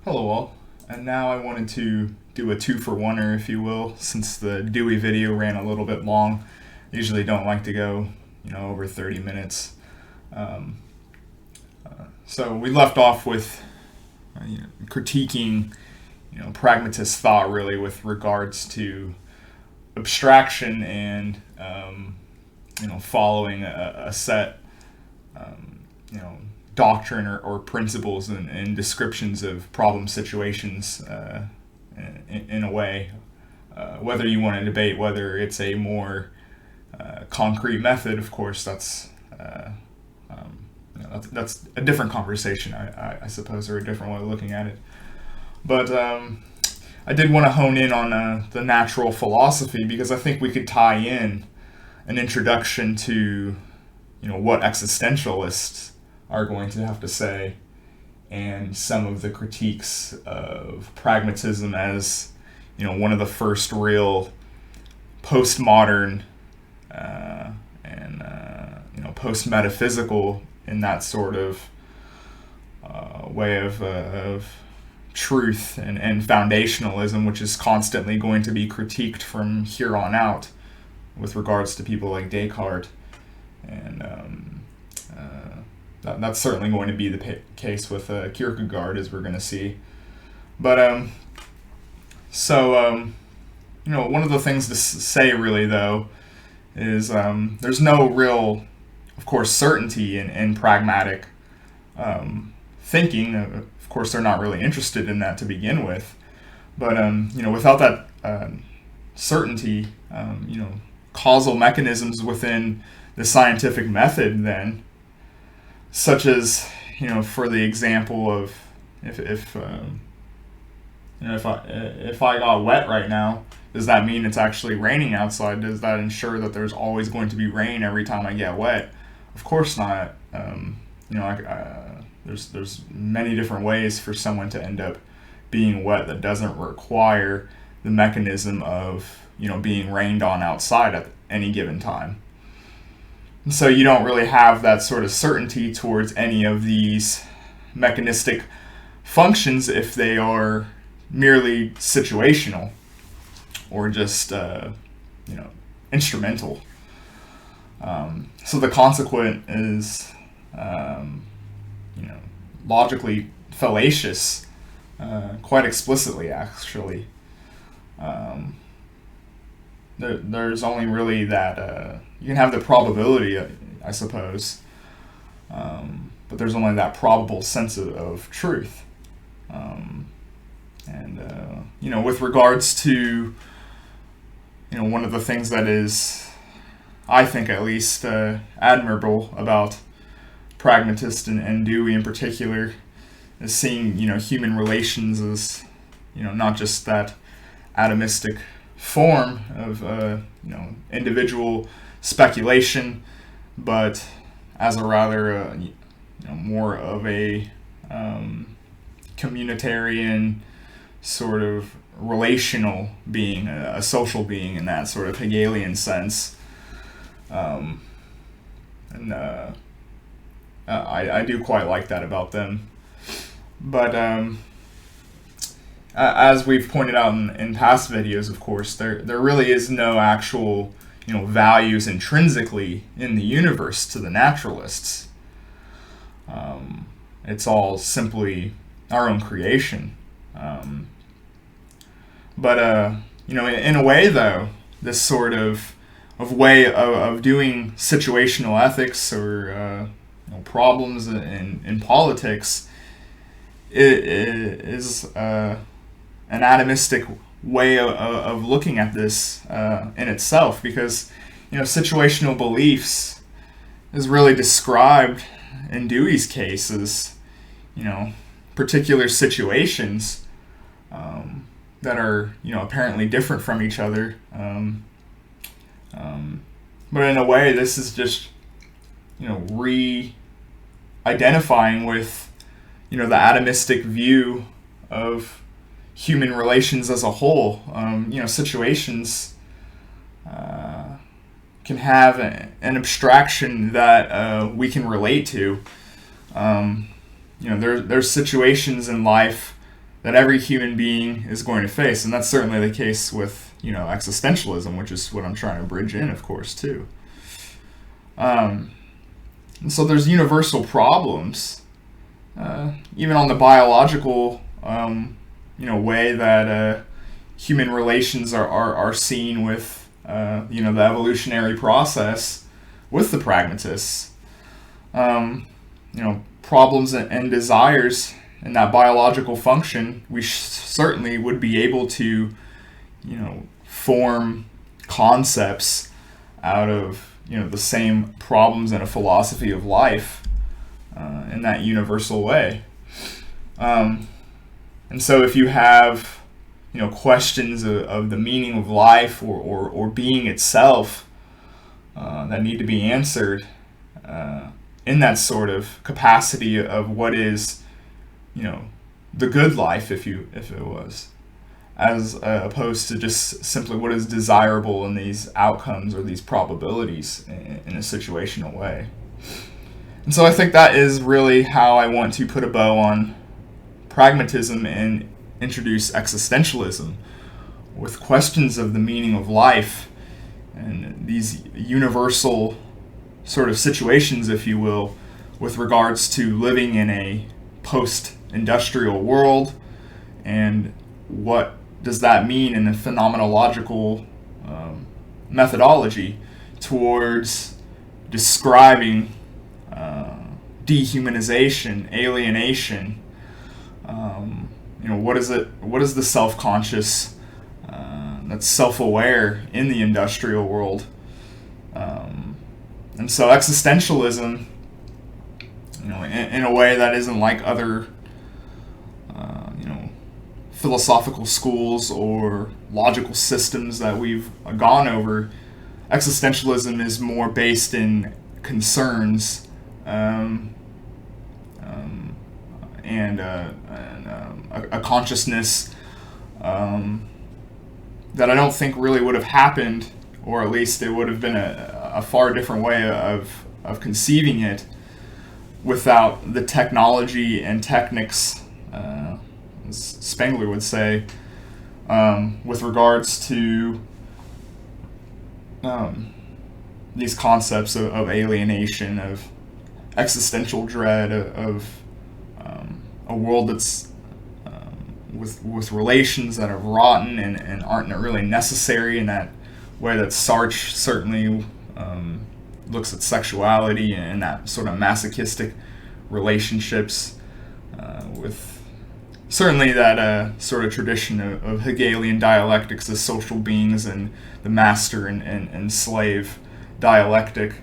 Hello all, and now I wanted to do a two-for-oneer, if you will, since the Dewey video ran a little bit long. I usually don't like to go, over 30 minutes. Um, so we left off with critiquing, pragmatist thought really with regards to abstraction and, following a set, doctrine or principles and descriptions of problem situations in a way, whether you want to debate whether it's a more concrete method. Of course, that's that's a different conversation, I suppose, or a different way of looking at it. But I did want to hone in on the natural philosophy, because I think we could tie in an introduction to what existentialists are going to have to say, and some of the critiques of pragmatism as one of the first real postmodern and post-metaphysical in that sort of way of truth and foundationalism, which is constantly going to be critiqued from here on out with regards to people like Descartes. And that's certainly going to be the case with Kierkegaard, as we're going to see. But one of the things to say really, though, is there's no real, of course, certainty in pragmatic thinking. Of course, they're not really interested in that to begin with. But without that certainty, causal mechanisms within the scientific method, then, such as for the example of if I got wet right now, does that mean it's actually raining outside? Does that ensure that there's always going to be rain every time I get wet? Of course not. There's many different ways for someone to end up being wet that doesn't require the mechanism of being rained on outside at any given time. And so you don't really have that sort of certainty towards any of these mechanistic functions if they are merely situational or just instrumental. So the consequent is logically fallacious, quite explicitly, actually. There's only really that you can have the probability, I suppose, but there's only that probable sense of truth. With regards to one of the things that is, I think at least, admirable about pragmatists and Dewey in particular, is seeing human relations as not just that atomistic form of individual speculation, but as a rather more of a communitarian sort of relational being, a social being in that sort of Hegelian sense. I do quite like that about them. But as we've pointed out in past videos, of course, there really is no actual values intrinsically in the universe to the naturalists. It's all simply our own creation. But in a way, though, this sort of way of doing situational ethics or problems in politics is an atomistic way of looking at this in itself, because situational beliefs is really described in Dewey's case as particular situations that are apparently different from each other, but in a way this is just re-identifying with the atomistic view of human relations as a whole. Situations can have an abstraction that we can relate to. There's situations in life that every human being is going to face. And that's certainly the case with, existentialism, which is what I'm trying to bridge in, of course, too. And so there's universal problems, even on the biological, way that human relations are seen with, the evolutionary process with the pragmatists. Problems and desires in that biological function, we certainly would be able to, form concepts out of, the same problems in a philosophy of life in that universal way. And so if you have, questions of the meaning of life or being itself that need to be answered in that sort of capacity of what is, the good life, if it was, as opposed to just simply what is desirable in these outcomes or these probabilities in a situational way. And so I think that is really how I want to put a bow on pragmatism and introduce existentialism, with questions of the meaning of life and these universal sort of situations, if you will, with regards to living in a post-industrial world, and what does that mean in a phenomenological methodology towards describing dehumanization, alienation. What is it? What is the self-conscious that's self-aware in the industrial world? And so existentialism, in a way that isn't like other, philosophical schools or logical systems that we've gone over, existentialism is more based in concerns and a consciousness that I don't think really would have happened, or at least it would have been a far different way of conceiving it without the technology and techniques, as Spengler would say, with regards to these concepts of alienation, of existential dread, of a world that's with relations that are rotten and aren't really necessary in that way that Sartre certainly looks at sexuality and that sort of masochistic relationships with certainly that sort of tradition of Hegelian dialectics as social beings, and the master and slave dialectic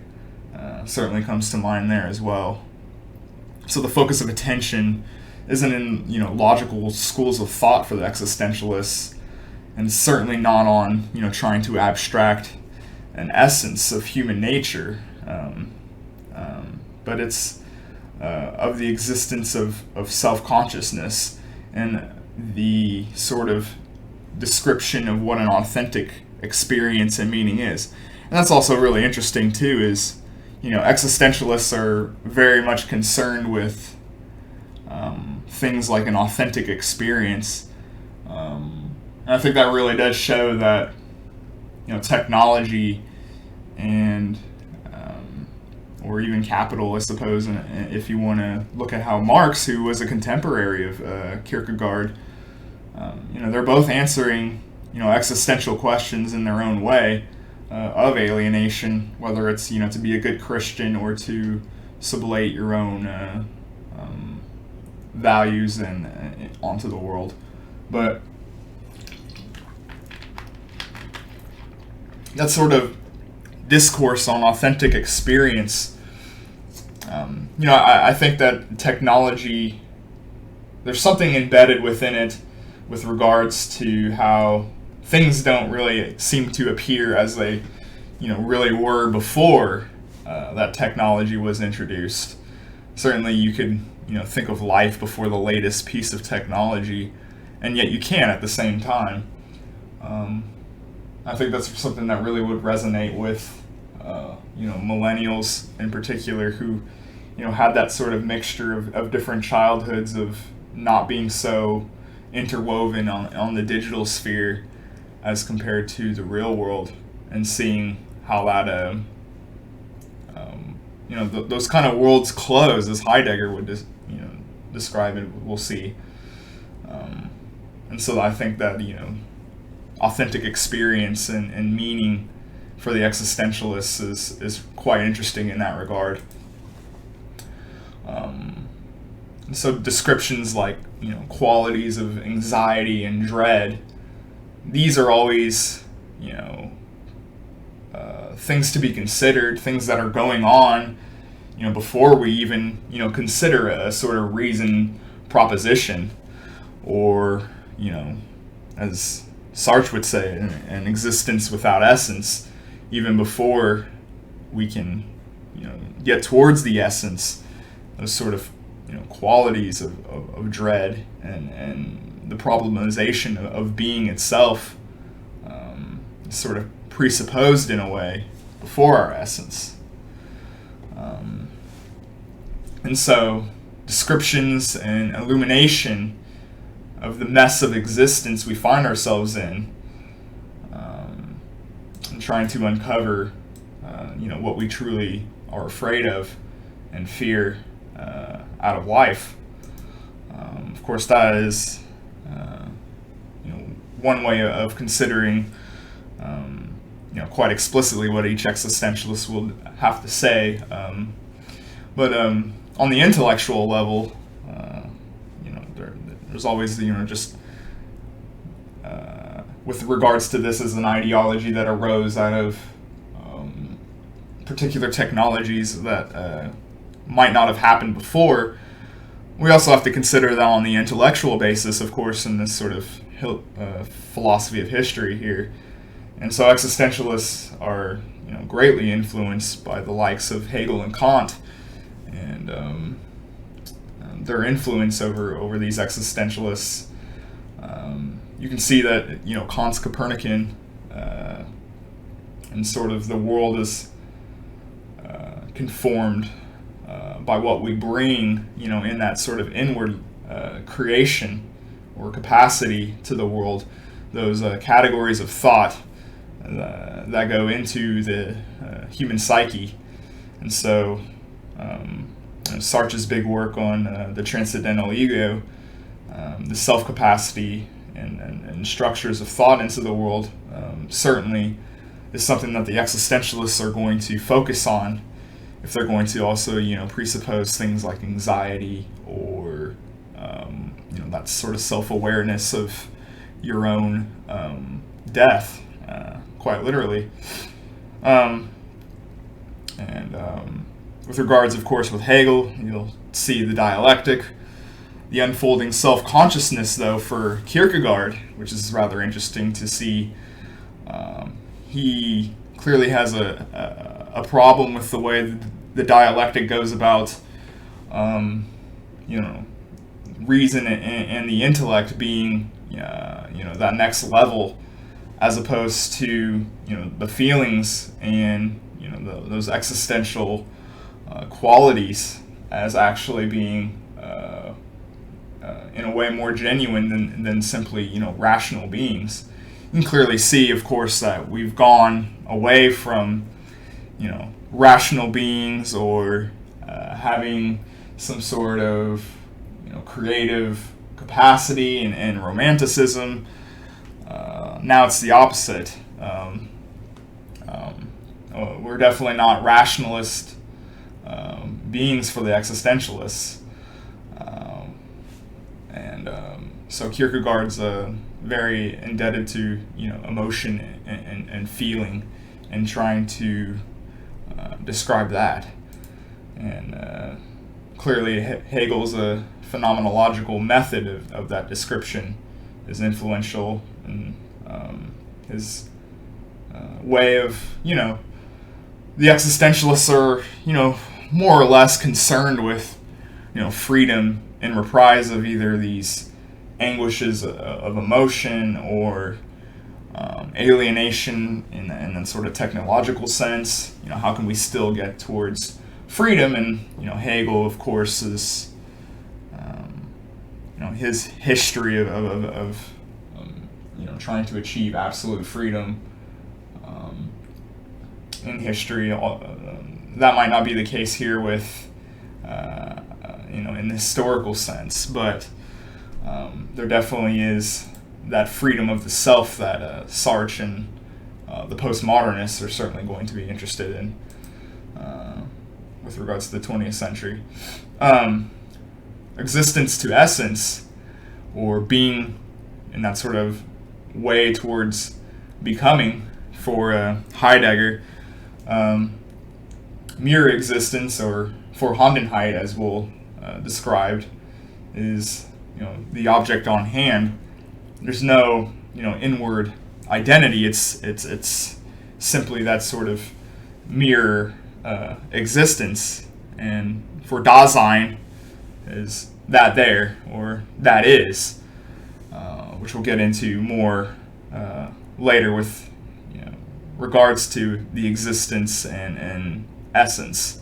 certainly comes to mind there as well. So the focus of attention isn't in logical schools of thought for the existentialists, and certainly not on trying to abstract an essence of human nature, but it's of the existence of self-consciousness and the sort of description of what an authentic experience and meaning is. And that's also really interesting too, is existentialists are very much concerned with things like an authentic experience. And I think that really does show that technology and or even capital, I suppose, and if you want to look at how Marx, who was a contemporary of Kierkegaard, they're both answering existential questions in their own way of alienation, whether it's to be a good Christian or to sublate your own values and onto the world. But that sort of discourse on authentic experience, I think that technology, there's something embedded within it with regards to how things don't really seem to appear as they really were before that technology was introduced. Certainly you could think of life before the latest piece of technology, and yet you can at the same time. I think that's something that really would resonate with millennials in particular, who had that sort of mixture of different childhoods, of not being so interwoven on the digital sphere as compared to the real world, and seeing how that those kind of worlds close, as Heidegger would describe it. We'll see. And so I think that authentic experience and meaning for the existentialists is quite interesting in that regard. So descriptions like qualities of anxiety and dread, these are always things to be considered, things that are going on before we even consider a sort of reasoned proposition, or as Sartre would say, an existence without essence, even before we can get towards the essence. Those sort of qualities of dread and the problematization of being itself sort of presupposed in a way before our essence. And so descriptions and illumination of the mess of existence we find ourselves in, and trying to uncover what we truly are afraid of and fear out of life. Of course, that is one way of considering quite explicitly what each existentialist will have to say. But on the intellectual level, there's always just with regards to this as an ideology that arose out of particular technologies that might not have happened before. We also have to consider that on the intellectual basis, of course, in this sort of philosophy of history here. And so existentialists are greatly influenced by the likes of Hegel and Kant, and their influence over these existentialists. You can see that Kant's Copernican, and sort of the world is conformed by what we bring, in that sort of inward creation or capacity to the world, those categories of thought that go into the human psyche. And so Sartre's big work on the transcendental ego, the self-capacity and structures of thought into the world, certainly is something that the existentialists are going to focus on if they're going to also presuppose things like anxiety or that sort of self-awareness of your own death, quite literally. With regards, of course, with Hegel, you'll see the dialectic, the unfolding self-consciousness, though, for Kierkegaard, which is rather interesting to see. He clearly has a problem with the way the dialectic goes about, reason and the intellect being, that next level, as opposed to, the feelings and, those existential qualities as actually being, in a way, more genuine than simply, rational beings. You can clearly see, of course, that we've gone away from, rational beings or having some sort of, creative capacity and romanticism. Now it's the opposite. We're definitely not rationalist beings for the existentialists. So Kierkegaard's very indebted to emotion and feeling, and trying to describe that. And clearly Hegel's a phenomenological method of that description is influential, and his way of the existentialists are more or less concerned with freedom and reprise of either these anguishes of emotion or alienation in that sort of technological sense. How can we still get towards freedom? And Hegel, of course, is his history of trying to achieve absolute freedom in history. That might not be the case here with in the historical sense, but there definitely is that freedom of the self that Sartre and the postmodernists are certainly going to be interested in with regards to the 20th century. Existence to essence, or being in that sort of way towards becoming, for Heidegger, mere existence, or Vorhandenheit, as we'll described, is the object on hand. There's no inward identity. It's simply that sort of mere existence, and for Dasein is that there, or that is, which we'll get into more later with regards to the existence and essence.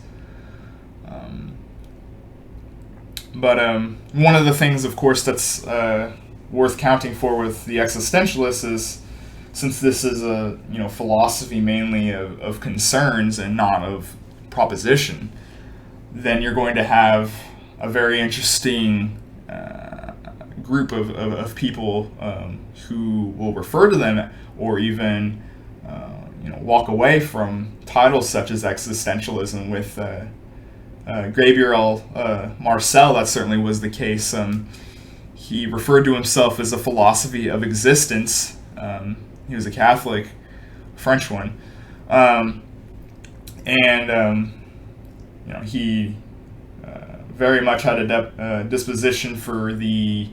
But one of the things, of course, that's worth counting for with the existentialists is, since this is a philosophy mainly of concerns and not of proposition, then you're going to have a very interesting group of people who will refer to them, or even walk away from titles such as existentialism. With Gabriel Marcel, that certainly was the case. He referred to himself as a philosophy of existence. He was a Catholic, French one, he very much had a disposition for the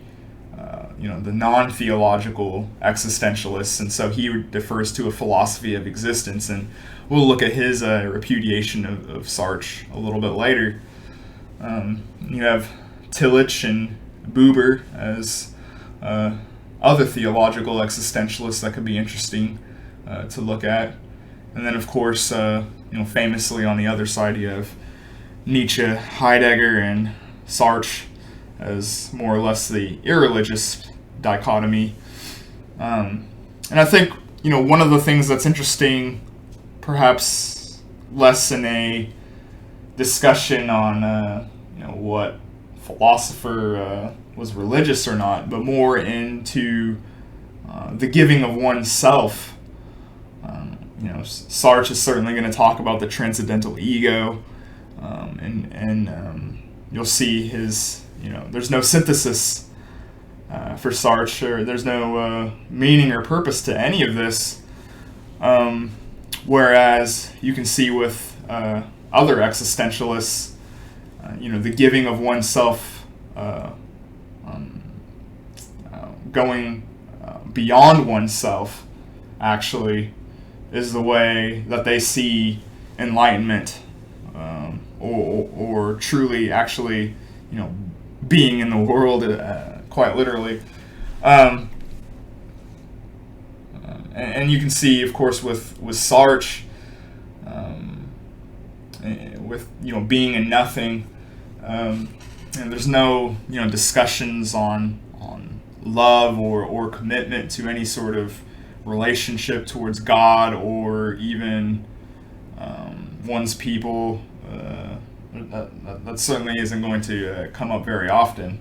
the non-theological existentialists, and so he refers to a philosophy of existence, and we'll look at his repudiation of Sartre a little bit later. You have Tillich and Buber as other theological existentialists that could be interesting to look at. And then, of course, famously on the other side, you have Nietzsche, Heidegger, and Sartre as more or less the irreligious dichotomy. And I think, one of the things that's interesting, perhaps less in a discussion on, what philosopher was religious or not, but more into the giving of oneself. Sartre is certainly going to talk about the transcendental ego, and you'll see his, there's no synthesis for Sartre, or there's no meaning or purpose to any of this, whereas you can see with other existentialists, the giving of oneself, going beyond oneself, actually, is the way that they see enlightenment, or truly, actually, being in the world, quite literally. And you can see, of course, with Sartre, with being and nothing, and there's no discussions on love or commitment to any sort of relationship towards God, or even one's people. That certainly isn't going to come up very often,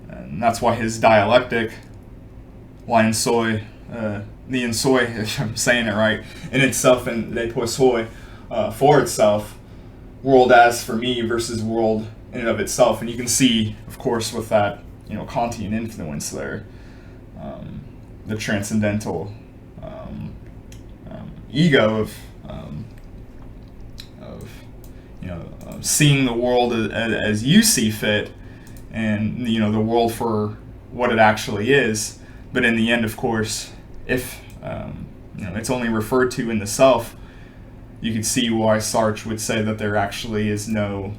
and that's why his dialectic, lien soi, nien soi, if I'm saying it right, in itself, and le pour soi, for itself, world as for me versus world in and of itself. And you can see, of course, with that Kantian influence there, the transcendental ego of seeing the world as you see fit, and the world for what it actually is. But in the end, of course, if it's only referred to in the self, you can see why Sartre would say that there actually is no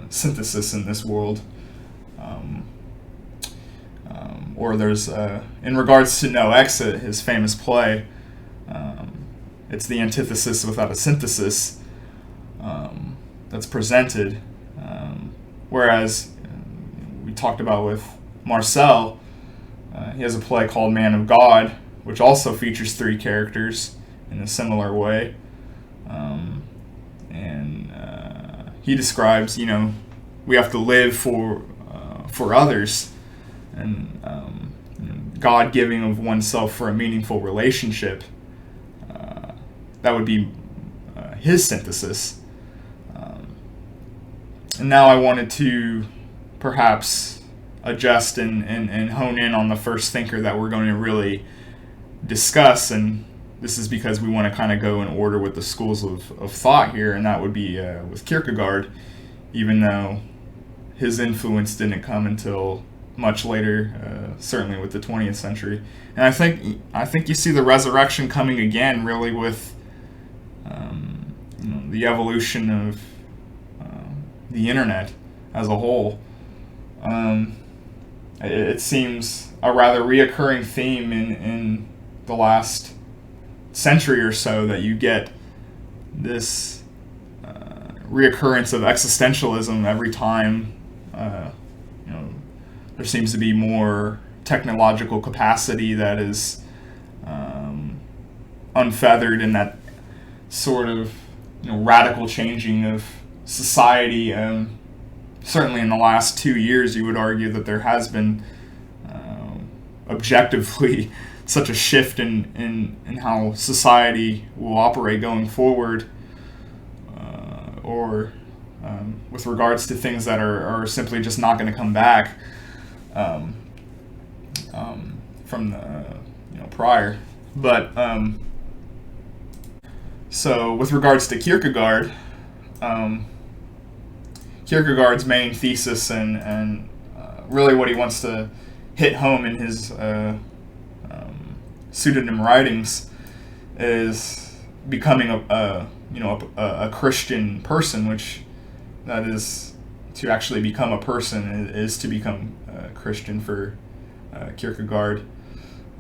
synthesis in this world. Or there's, in regards to No Exit, his famous play, it's the antithesis without a synthesis that's presented. Whereas we talked about with Marcel. He has a play called Man of God, which also features three characters in a similar way. He describes, we have to live for others, and God giving of oneself for a meaningful relationship. That would be his synthesis. And now I wanted to perhaps adjust and hone in on the first thinker that we're going to really discuss, and this is because we want to kind of go in order with the schools of thought here, and that would be with Kierkegaard, even though his influence didn't come until much later, certainly with the 20th century. And I think you see the resurrection coming again, really, with the evolution of the internet as a whole. It seems a rather reoccurring theme in the last century or so, that you get this reoccurrence of existentialism every time there seems to be more technological capacity that is unfeathered, in that sort of radical changing of society. Certainly in the last 2 years, you would argue that there has been objectively such a shift in how society will operate going forward, or with regards to things that are simply just not going to come back from the prior. But so with regards to Kierkegaard, Kierkegaard's main thesis and really what he wants to hit home in his pseudonym writings is becoming a Christian person, which that is to actually become a person is to become a Christian for Kierkegaard,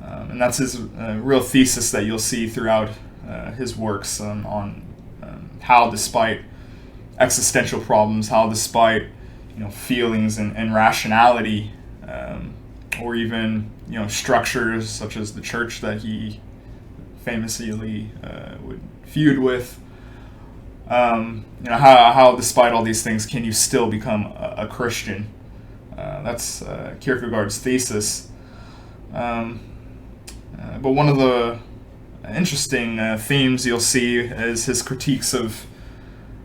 and that's his real thesis that you'll see throughout his works on how, despite existential problems, how despite feelings and rationality, or even structures such as the church that he famously would feud with, how despite all these things can you still become a Christian? That's Kierkegaard's thesis. But one of the interesting themes you'll see is his critiques of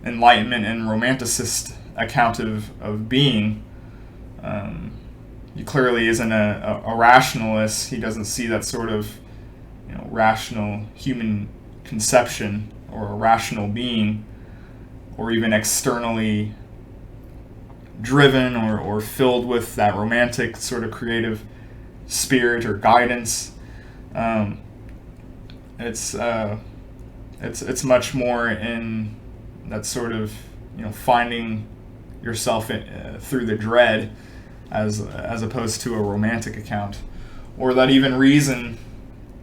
Enlightenment and Romanticist account of being. He clearly isn't a rationalist. He doesn't see that sort of rational human conception or a rational being, or even externally driven or filled with that romantic sort of creative spirit or guidance. It's much more in that sort of finding yourself through the dread, as opposed to a romantic account, or that even reason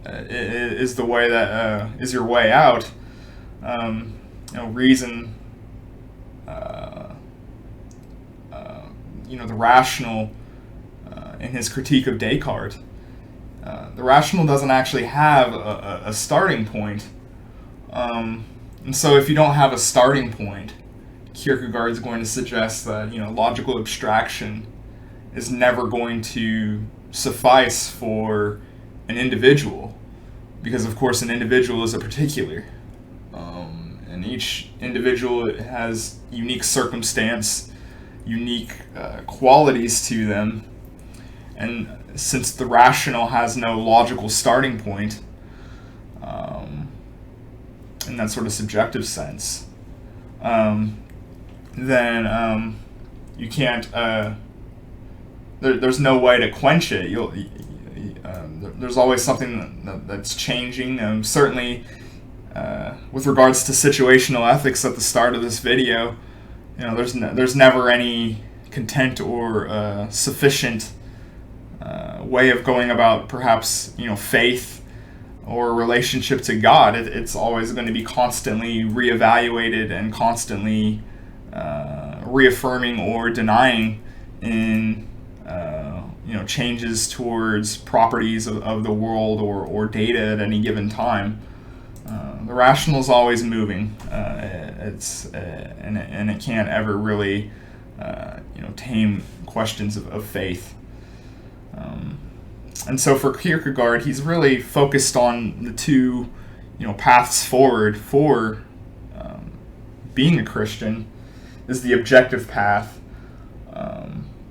is the way that is your way out. Reason, the rational, in his critique of Descartes, the rational doesn't actually have a starting point. And so if you don't have a starting point, Kierkegaard is going to suggest that logical abstraction is never going to suffice for an individual, because of course an individual is a particular, and each individual has unique circumstance, unique qualities to them, and since the rational has no logical starting point, in that sort of subjective sense, then you can't. There's no way to quench it. There's always something that's changing. Certainly, with regards to situational ethics, at the start of this video, there's never any content or sufficient way of going about perhaps faith or relationship to God. It's always going to be constantly reevaluated and constantly reaffirming or denying in changes towards properties of the world or data at any given time. The rational is always moving. And it can't ever really tame questions of faith. And so for Kierkegaard, he's really focused on the two paths forward for being a Christian, is the objective path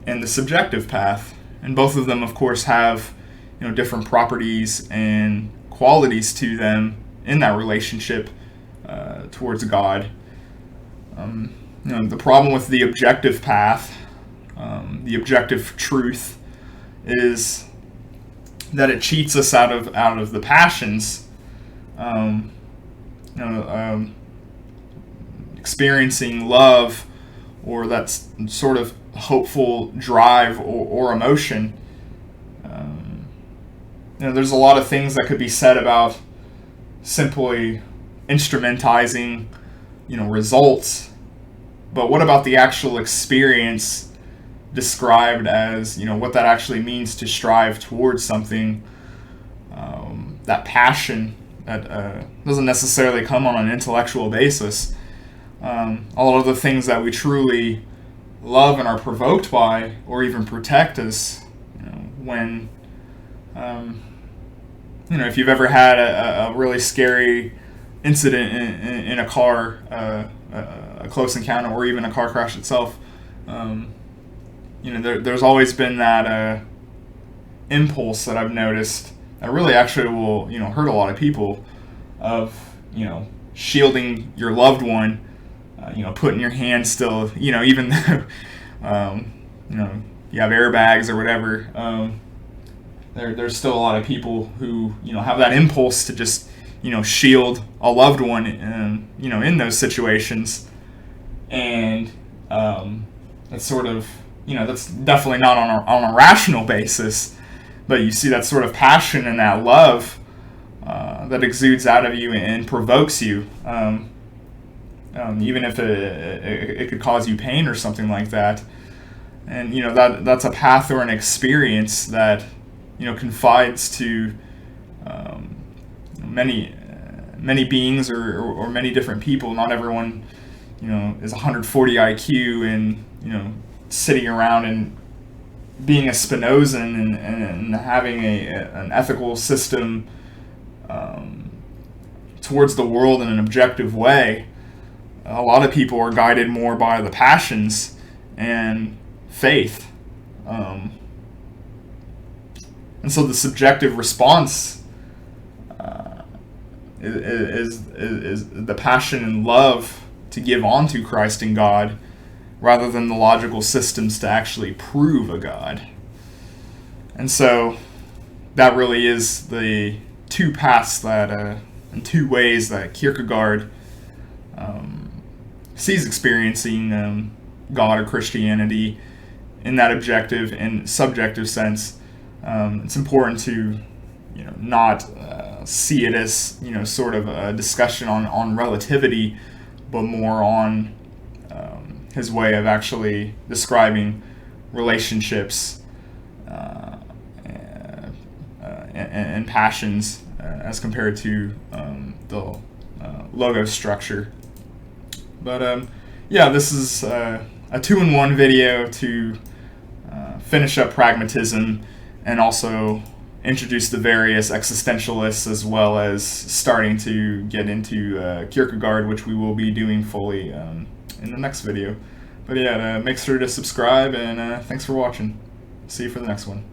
and the subjective path. And both of them, of course, have different properties and qualities to them in that relationship towards God. The problem with the objective path, the objective truth, is that it cheats us out of the passions. Experiencing love, or that sort of hopeful drive or emotion. There's a lot of things that could be said about simply instrumentizing, results. But what about the actual experience described as, what that actually means to strive towards something? That passion that doesn't necessarily come on an intellectual basis. A lot of the things that we truly love and are provoked by, or even protect us, when, if you've ever had a really scary incident in a car, a close encounter, or even a car crash itself, there's always been that impulse that I've noticed that really actually will, hurt a lot of people, of, shielding your loved one, putting your hand still, even though, you have airbags or whatever, there's still a lot of people who, have that impulse to just, shield a loved one, in those situations. And that's sort of, that's definitely not on a rational basis, but you see that sort of passion and that love that exudes out of you and provokes you, even if it could cause you pain or something like that. And that's a path or an experience that confides to many beings or many different people. Not everyone is 140 IQ and sitting around and being a Spinozan and having an ethical system towards the world in an objective way. A lot of people are guided more by the passions and faith. And so the subjective response is the passion and love to give onto Christ and God, rather than the logical systems to actually prove a God. And so that really is the two paths that, and two ways that Kierkegaard sees experiencing God or Christianity in that objective and subjective sense. It's important to not see it as sort of a discussion on relativity, but more on his way of actually describing relationships and passions as compared to the logos structure. But this is a 2-in-1 video to finish up Pragmatism and also introduce the various existentialists, as well as starting to get into Kierkegaard, which we will be doing fully in the next video. But make sure to subscribe, and thanks for watching. See you for the next one.